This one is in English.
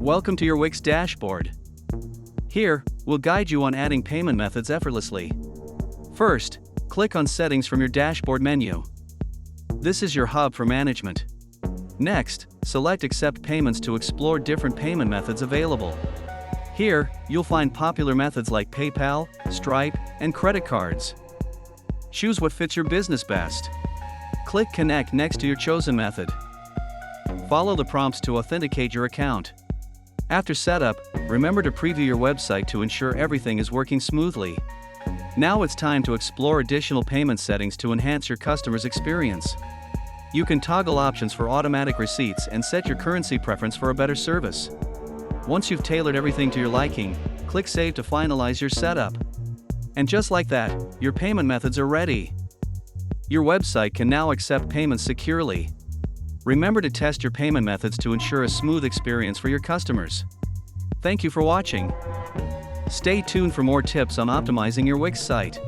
Welcome to your Wix dashboard. Here, we'll guide you on adding payment methods effortlessly. First, click on Settings from your dashboard menu. This is your hub for management. Next, select Accept Payments to explore different payment methods available. Here, you'll find popular methods like PayPal, Stripe, and credit cards. Choose what fits your business best. Click Connect next to your chosen method. Follow the prompts to authenticate your account. After setup, remember to preview your website to ensure everything is working smoothly. Now it's time to explore additional payment settings to enhance your customer's experience. You can toggle options for automatic receipts and set your currency preference for a better service. Once you've tailored everything to your liking, click Save to finalize your setup. And just like that, your payment methods are ready. Your website can now accept payments securely. Remember to test your payment methods to ensure a smooth experience for your customers. Thank you for watching. Stay tuned for more tips on optimizing your Wix site.